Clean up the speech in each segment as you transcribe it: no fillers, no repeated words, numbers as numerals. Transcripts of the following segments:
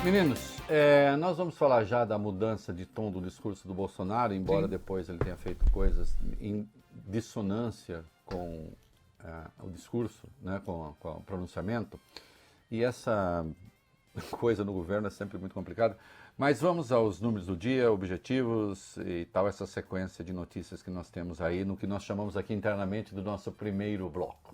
Meninos, nós vamos falar já da mudança de tom do discurso do Bolsonaro, embora depois ele tenha feito coisas em dissonância com o discurso, né, com o pronunciamento. E essa coisa no governo é sempre muito complicada. Mas vamos aos números do dia, objetivos e tal, essa sequência de notícias que nós temos aí, no que nós chamamos aqui internamente do nosso primeiro bloco.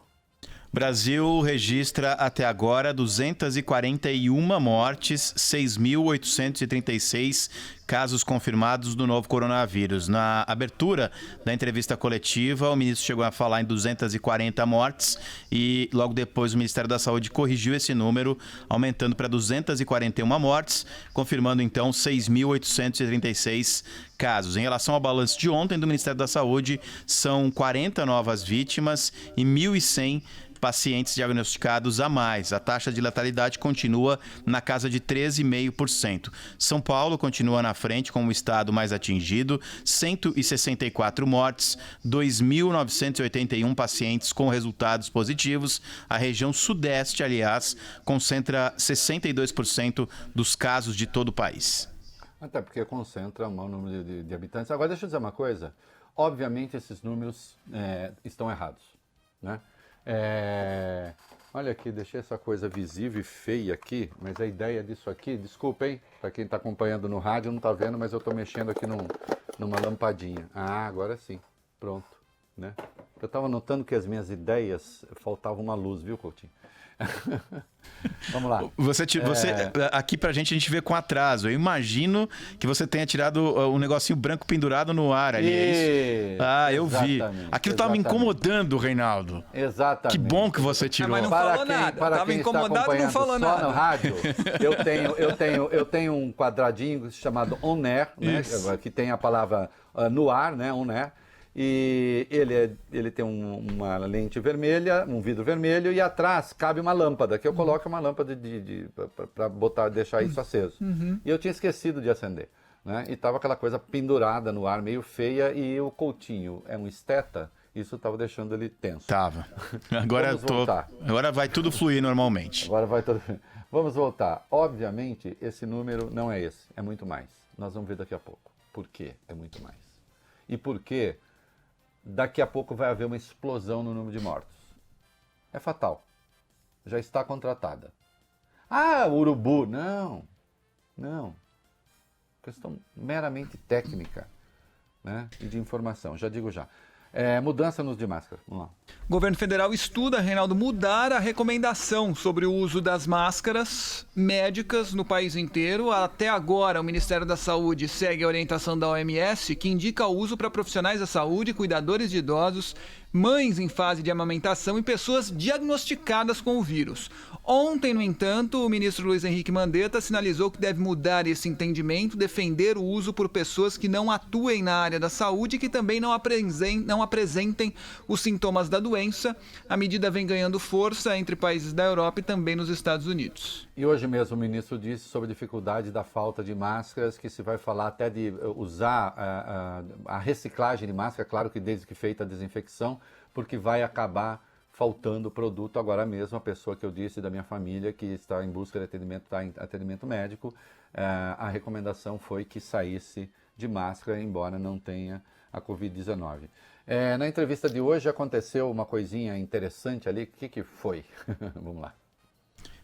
Brasil registra até agora 241 mortes, 6.836 casos confirmados do novo coronavírus. Na abertura da entrevista coletiva, o ministro chegou a falar em 240 mortes e logo depois o Ministério da Saúde corrigiu esse número, aumentando para 241 mortes, confirmando então 6.836 casos. Em relação ao balanço de ontem do Ministério da Saúde, são 40 novas vítimas e 1.100 pacientes diagnosticados a mais. A taxa de letalidade continua na casa de 13,5%. São Paulo continua na frente como o estado mais atingido, 164 mortes, 2.981 pacientes com resultados positivos. A região sudeste, aliás, concentra 62% dos casos de todo o país. Até porque concentra um maior número de habitantes. Agora, deixa eu dizer uma coisa. Obviamente, esses números estão errados, né? Olha aqui, deixei essa coisa visível e feia aqui, mas a ideia disso aqui, desculpa, hein, para quem está acompanhando no rádio não está vendo, mas eu estou mexendo aqui numa lampadinha. Ah, agora sim, pronto, né? Eu estava notando que as minhas ideias faltava uma luz, viu, Coutinho? Vamos lá. Você aqui pra gente, a gente vê com atraso. Eu imagino que você tenha tirado um negocinho branco pendurado no ar ali. É isso? Ah, eu vi. Aquilo estava me incomodando, Reinaldo. Exatamente. Que bom que você tirou. Mas não falou nada. Tava incomodado, não falou nada. Só no rádio, eu tenho um quadradinho chamado on air, né, que tem a palavra no ar, né, on air. E ele tem uma lente vermelha, um vidro vermelho, e atrás cabe uma lâmpada, que eu coloco uma lâmpada para deixar isso aceso. E eu tinha esquecido de acender, né? E tava aquela coisa pendurada no ar, meio feia, e o Coutinho é um esteta, isso estava deixando ele tenso. Tava. Agora vai tudo fluir normalmente. Vamos voltar. Obviamente, esse número não é esse, é muito mais. Nós vamos ver daqui a pouco. Por que é muito mais? E por que daqui a pouco vai haver uma explosão no número de mortos? É fatal. Já está contratada. Ah, urubu. Não. Questão meramente técnica, né? E de informação. Já digo já. Mudança no uso de máscara. Vamos lá. O governo federal estuda, Reinaldo, mudar a recomendação sobre o uso das máscaras médicas no país inteiro. Até agora, o Ministério da Saúde segue a orientação da OMS, que indica o uso para profissionais da saúde, cuidadores de idosos, mães em fase de amamentação e pessoas diagnosticadas com o vírus. Ontem, no entanto, o ministro Luiz Henrique Mandetta sinalizou que deve mudar esse entendimento, defender o uso por pessoas que não atuem na área da saúde e que também não apresentem os sintomas da doença. A medida vem ganhando força entre países da Europa e também nos Estados Unidos. E hoje mesmo o ministro disse sobre a dificuldade da falta de máscaras, que se vai falar até de usar a reciclagem de máscara, claro que desde que feita a desinfecção, porque vai acabar faltando produto agora mesmo. A pessoa que eu disse da minha família que está em busca de atendimento, está em atendimento médico, a recomendação foi que saísse de máscara, embora não tenha a Covid-19. Na entrevista de hoje aconteceu uma coisinha interessante ali. O que foi? Vamos lá.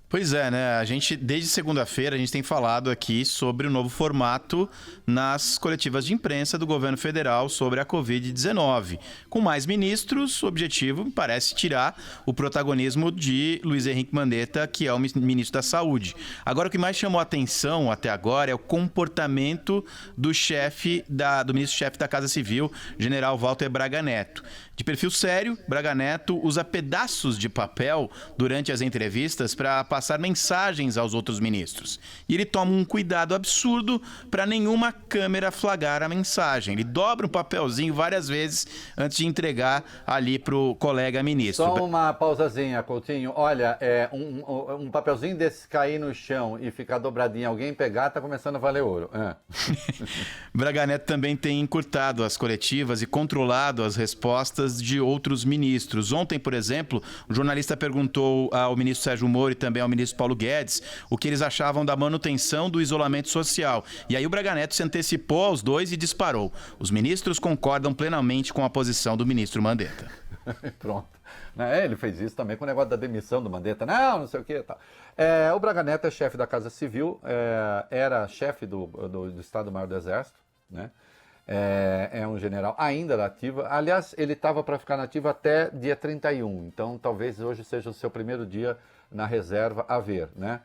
Pois é, né? A gente, desde segunda-feira, a gente tem falado aqui sobre o novo formato nas coletivas de imprensa do governo federal sobre a Covid-19. Com mais ministros, o objetivo parece tirar o protagonismo de Luiz Henrique Mandetta, que é o ministro da Saúde. Agora, o que mais chamou a atenção até agora é o comportamento do ministro-chefe da Casa Civil, general Walter Braga Neto. De perfil sério, Braga Neto usa pedaços de papel durante as entrevistas para passar mensagens aos outros ministros. E ele toma um cuidado absurdo para nenhuma câmera flagrar a mensagem. Ele dobra o papelzinho várias vezes antes de entregar ali para o colega ministro. Só uma pausazinha, Coutinho. Olha, um papelzinho desse cair no chão e ficar dobradinho, alguém pegar, tá começando a valer ouro. Braga Neto também tem encurtado as coletivas e controlado as respostas de outros ministros. Ontem, por exemplo, o jornalista perguntou ao ministro Sérgio Moro e também ao ao ministro Paulo Guedes o que eles achavam da manutenção do isolamento social. E aí o Braga Neto se antecipou aos dois e disparou: os ministros concordam plenamente com a posição do ministro Mandetta. Pronto. Ele fez isso também com o negócio da demissão do Mandetta. Não sei o que. Tal. O Braga Neto é chefe da Casa Civil, era chefe do Estado-Maior do Exército, né? É um general ainda da ativa. Aliás, ele estava para ficar na ativa até dia 31, então talvez hoje seja o seu primeiro dia na reserva a ver, né?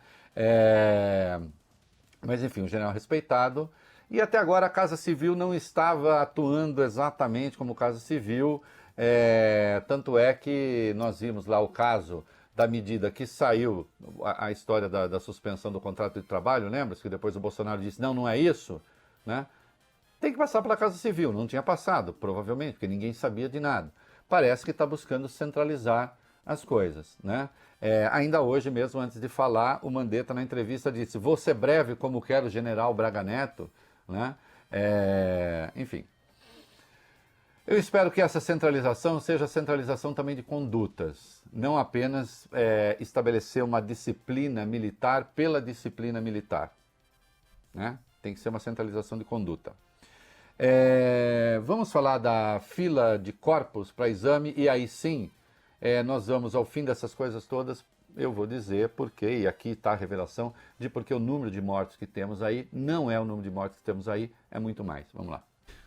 Mas enfim, um general respeitado. E até agora a Casa Civil não estava atuando exatamente como Casa Civil, tanto é que nós vimos lá o caso da medida que saiu, a história da suspensão do contrato de trabalho, lembra-se que depois o Bolsonaro disse, não é isso, né? Tem que passar pela Casa Civil, não tinha passado, provavelmente, porque ninguém sabia de nada. Parece que está buscando centralizar as coisas, né? Ainda hoje mesmo, antes de falar, o Mandetta na entrevista disse, vou ser breve como quer o general Braga Neto, né? Enfim. Eu espero que essa centralização seja centralização também de condutas, não apenas estabelecer uma disciplina militar pela disciplina militar, né? Tem que ser uma centralização de conduta. Vamos falar da fila de corpos para exame e aí sim, nós vamos ao fim dessas coisas todas, eu vou dizer porquê, e aqui está a revelação de porque o número de mortos que temos aí não é o número de mortos que temos aí, é muito mais. Vamos lá.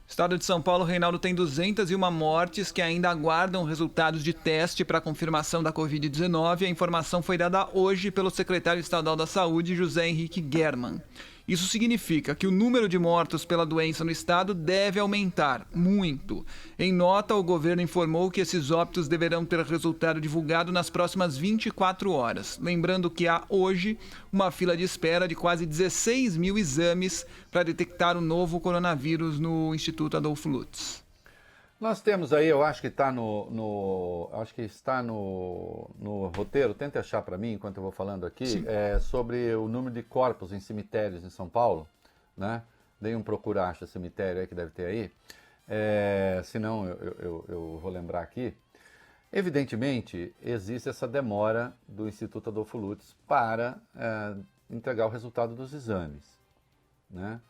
Estado de São Paulo, Reinaldo, tem 201 mortes que ainda aguardam resultados de teste para confirmação da Covid-19. A informação foi dada hoje pelo secretário estadual da Saúde, José Henrique Germann. Isso significa que o número de mortos pela doença no estado deve aumentar muito. Em nota, o governo informou que esses óbitos deverão ter resultado divulgado nas próximas 24 horas. Lembrando que há hoje uma fila de espera de quase 16 mil exames para detectar o novo coronavírus no Instituto Adolfo Lutz. Nós temos aí, eu acho que está no roteiro, tenta achar para mim enquanto eu vou falando aqui, sobre o número de corpos em cemitérios em São Paulo, né? Dei um procura, acha cemitério aí que deve ter aí, se não eu vou lembrar aqui. Evidentemente, existe essa demora do Instituto Adolfo Lutz para entregar o resultado dos exames, né?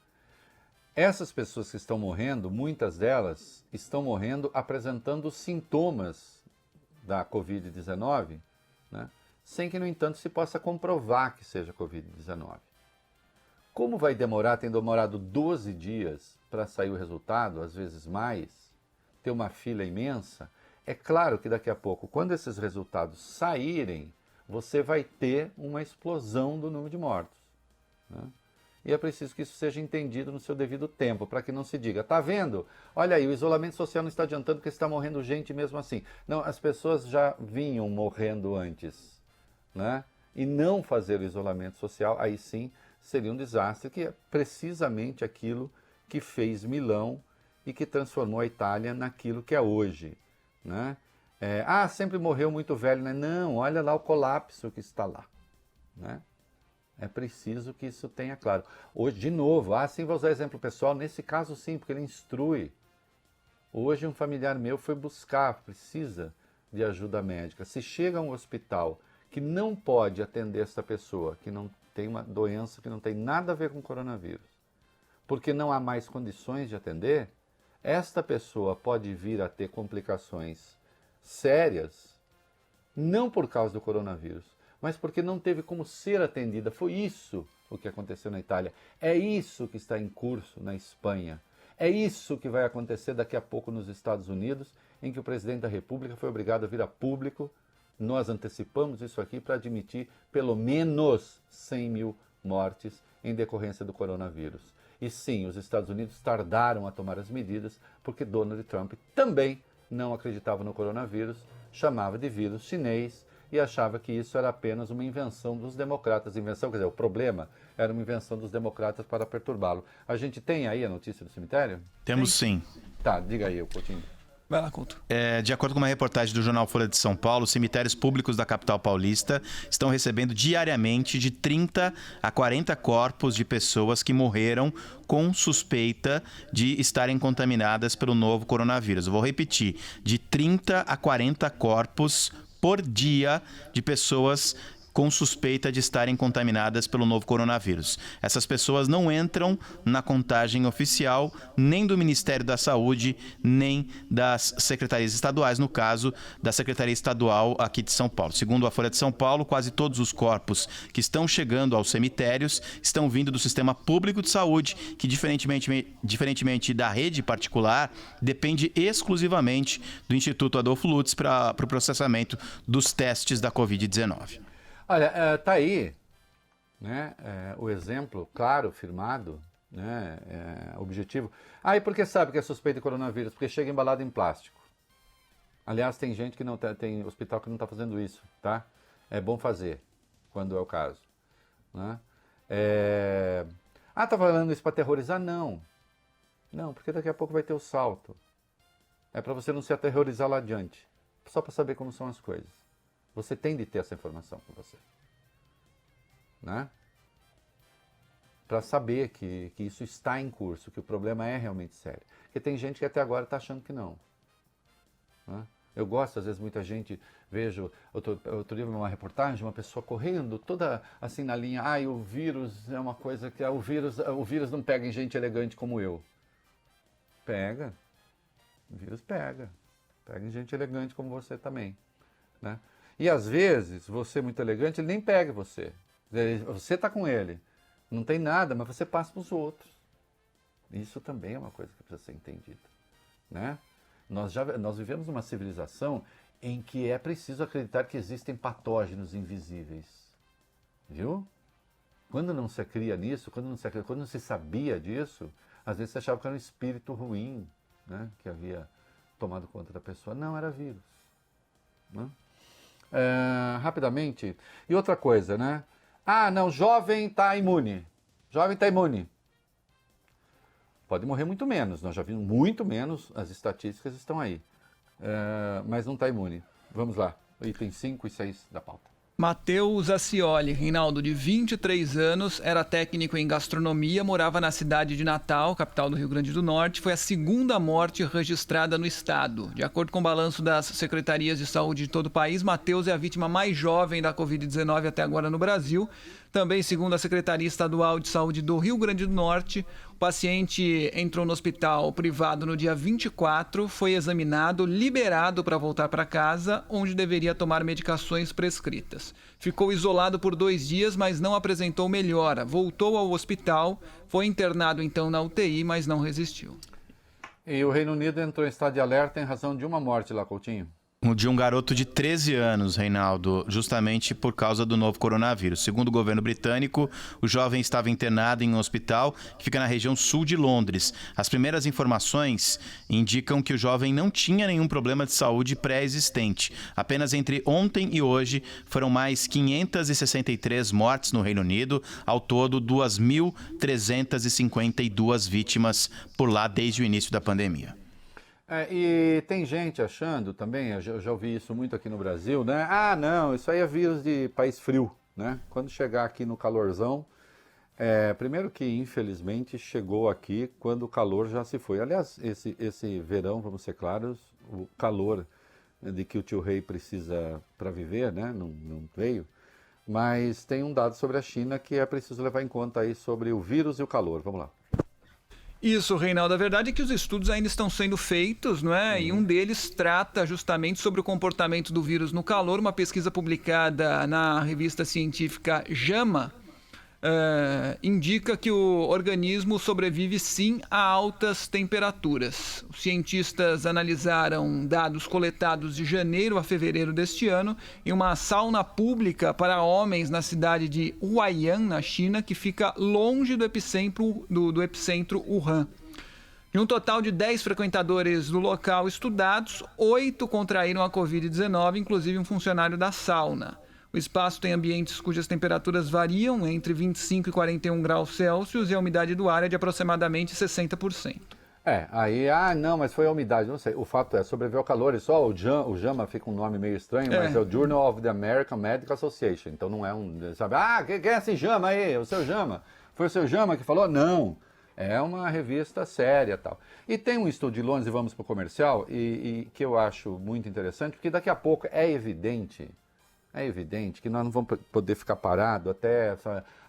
Essas pessoas que estão morrendo, muitas delas estão morrendo apresentando sintomas da Covid-19, né? Sem que, no entanto, se possa comprovar que seja Covid-19. Como vai demorar, tem demorado 12 dias para sair o resultado, às vezes mais, ter uma fila imensa, é claro que daqui a pouco, quando esses resultados saírem, você vai ter uma explosão do número de mortos, né? E é preciso que isso seja entendido no seu devido tempo, para que não se diga, tá vendo? Olha aí, o isolamento social não está adiantando porque está morrendo gente mesmo assim. Não, as pessoas já vinham morrendo antes, né? E não fazer o isolamento social, aí sim, seria um desastre, que é precisamente aquilo que fez Milão e que transformou a Itália naquilo que é hoje, né? Sempre morreu muito velho, né? Não, olha lá o colapso que está lá, né? É preciso que isso tenha claro. Hoje, de novo, sim, vou usar exemplo pessoal, nesse caso sim, porque ele instrui. Hoje um familiar meu foi buscar, precisa de ajuda médica. Se chega a um hospital que não pode atender essa pessoa, que não tem uma doença que não tem nada a ver com coronavírus, porque não há mais condições de atender, esta pessoa pode vir a ter complicações sérias, não por causa do coronavírus, mas porque não teve como ser atendida. Foi isso o que aconteceu na Itália. É isso que está em curso na Espanha. É isso que vai acontecer daqui a pouco nos Estados Unidos, em que o presidente da República foi obrigado a vir a público. Nós antecipamos isso aqui para admitir pelo menos 100 mil mortes em decorrência do coronavírus. E sim, os Estados Unidos tardaram a tomar as medidas porque Donald Trump também não acreditava no coronavírus, chamava de vírus chinês, e achava que isso era apenas uma invenção dos democratas. Invenção, quer dizer, o problema era uma invenção dos democratas para perturbá-lo. A gente tem aí a notícia do cemitério? Temos sim. Tá, diga aí, Coutinho. Vai lá, Couto. De acordo com uma reportagem do jornal Folha de São Paulo, cemitérios públicos da capital paulista estão recebendo diariamente de 30 a 40 corpos de pessoas que morreram com suspeita de estarem contaminadas pelo novo coronavírus. Eu vou repetir, de 30 a 40 corpos por dia de pessoas com suspeita de estarem contaminadas pelo novo coronavírus. Essas pessoas não entram na contagem oficial nem do Ministério da Saúde, nem das secretarias estaduais, no caso da Secretaria Estadual aqui de São Paulo. Segundo a Folha de São Paulo, quase todos os corpos que estão chegando aos cemitérios estão vindo do sistema público de saúde, que diferentemente da rede particular, depende exclusivamente do Instituto Adolfo Lutz para o processamento dos testes da Covid-19. Olha, tá aí, né, o exemplo claro, firmado, né, objetivo. E por que sabe que é suspeito de coronavírus? Porque chega embalado em plástico. Aliás, tem gente que não tem hospital que não está fazendo isso, tá? É bom fazer, quando é o caso, né? Tá falando isso para aterrorizar? Não. Não, porque daqui a pouco vai ter o salto. É para você não se aterrorizar lá adiante. Só para saber como são as coisas. Você tem de ter essa informação com você, né? Para saber que isso está em curso, que o problema é realmente sério. Porque tem gente que até agora está achando que não, né? Eu gosto, às vezes, muita gente, vejo, outro dia uma reportagem, uma pessoa correndo, toda assim na linha, o vírus é uma coisa que o vírus não pega em gente elegante como eu. Pega. O vírus pega. Pega em gente elegante como você também, né? E às vezes, você muito elegante, ele nem pega você. Você está com ele. Não tem nada, mas você passa para os outros. Isso também é uma coisa que precisa ser entendida, né? Nós vivemos numa civilização em que é preciso acreditar que existem patógenos invisíveis. Viu? Quando não se cria nisso, quando não se sabia disso, às vezes você achava que era um espírito ruim, né, que havia tomado conta da pessoa. Não, era vírus, né? Rapidamente. E outra coisa, né? Não, jovem está imune. Jovem está imune. Pode morrer muito menos, nós já vimos muito menos, as estatísticas estão aí. Mas não está imune. Vamos lá, item 5 e 6 da pauta. Matheus Acioli, Reinaldo, de 23 anos, era técnico em gastronomia, morava na cidade de Natal, capital do Rio Grande do Norte. Foi a segunda morte registrada no estado. De acordo com o balanço das secretarias de saúde de todo o país, Matheus é a vítima mais jovem da Covid-19 até agora no Brasil. Também, segundo a Secretaria Estadual de Saúde do Rio Grande do Norte, o paciente entrou no hospital privado no dia 24, foi examinado, liberado para voltar para casa, onde deveria tomar medicações prescritas. Ficou isolado por 2 dias, mas não apresentou melhora. Voltou ao hospital, foi internado então na UTI, mas não resistiu. E o Reino Unido entrou em estado de alerta em razão de uma morte lá, Coutinho. De um garoto de 13 anos, Reinaldo, justamente por causa do novo coronavírus. Segundo o governo britânico, o jovem estava internado em um hospital que fica na região sul de Londres. As primeiras informações indicam que o jovem não tinha nenhum problema de saúde pré-existente. Apenas entre ontem e hoje foram mais 563 mortes no Reino Unido. Ao todo, 2.352 vítimas por lá desde o início da pandemia. E tem gente achando também, eu já ouvi isso muito aqui no Brasil, né? Não, isso aí é vírus de país frio, né? Quando chegar aqui no calorzão, primeiro que infelizmente chegou aqui quando o calor já se foi. Aliás, esse verão, vamos ser claros, o calor de que o tio Rei precisa para viver, né? Não veio. Mas tem um dado sobre a China que é preciso levar em conta aí sobre o vírus e o calor. Vamos lá. Isso, Reinaldo. A verdade é que os estudos ainda estão sendo feitos, não é? E um deles trata justamente sobre o comportamento do vírus no calor. Uma pesquisa publicada na revista científica JAMA indica que o organismo sobrevive sim a altas temperaturas. Os cientistas analisaram dados coletados de janeiro a fevereiro deste ano em uma sauna pública para homens na cidade de Huaiyan, na China, que fica longe do epicentro Wuhan. De um total de 10 frequentadores do local estudados, 8 contraíram a Covid-19, inclusive um funcionário da sauna. O espaço tem ambientes cujas temperaturas variam entre 25 e 41 graus Celsius e a umidade do ar é de aproximadamente 60%. Não, mas foi a umidade, não sei. O fato é, sobreviver ao calor, e só o JAMA fica um nome meio estranho, mas é o Journal of the American Medical Association, então não é sabe, quem é esse JAMA aí? O seu JAMA? Foi o seu JAMA que falou? Não, é uma revista séria e tal. E tem um estudo de Londres, e vamos para o comercial, e que eu acho muito interessante, porque daqui a pouco é evidente é evidente que nós não vamos poder ficar parado até...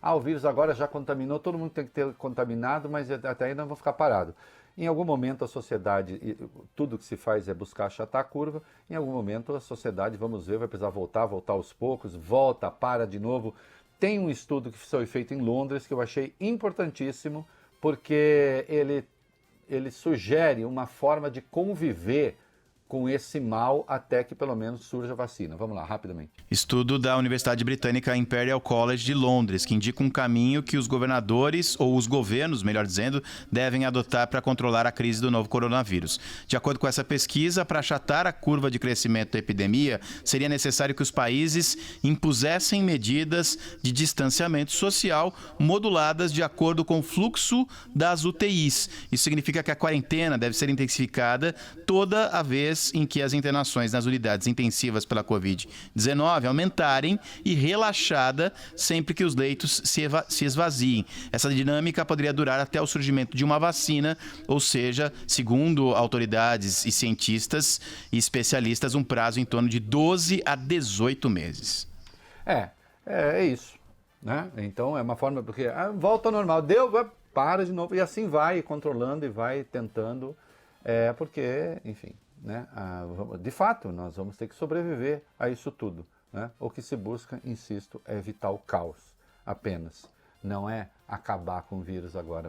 o vírus agora já contaminou, todo mundo tem que ter contaminado, mas até aí não vamos ficar parado. Em algum momento a sociedade, tudo que se faz é buscar achatar a curva, em algum momento a sociedade, vamos ver, vai precisar voltar aos poucos, volta, para de novo. Tem um estudo que foi feito em Londres que eu achei importantíssimo, porque ele sugere uma forma de conviver com esse mal até que pelo menos surja a vacina. Vamos lá, rapidamente. Estudo da Universidade Britânica Imperial College de Londres, que indica um caminho que os governadores, ou os governos, melhor dizendo, devem adotar para controlar a crise do novo coronavírus. De acordo com essa pesquisa, para achatar a curva de crescimento da epidemia, seria necessário que os países impusessem medidas de distanciamento social moduladas de acordo com o fluxo das UTIs. Isso significa que a quarentena deve ser intensificada toda a vez em que as internações nas unidades intensivas pela Covid-19 aumentarem e relaxada sempre que os leitos se esvaziem. Essa dinâmica poderia durar até o surgimento de uma vacina, ou seja, segundo autoridades e cientistas e especialistas, um prazo em torno de 12 a 18 meses. É isso, né? Então é uma forma, porque volta ao normal, para de novo, e assim vai controlando e vai tentando, porque, enfim... né? De fato, nós vamos ter que sobreviver a isso tudo, né? O que se busca, insisto, é evitar o caos apenas. Não é acabar com o vírus agora.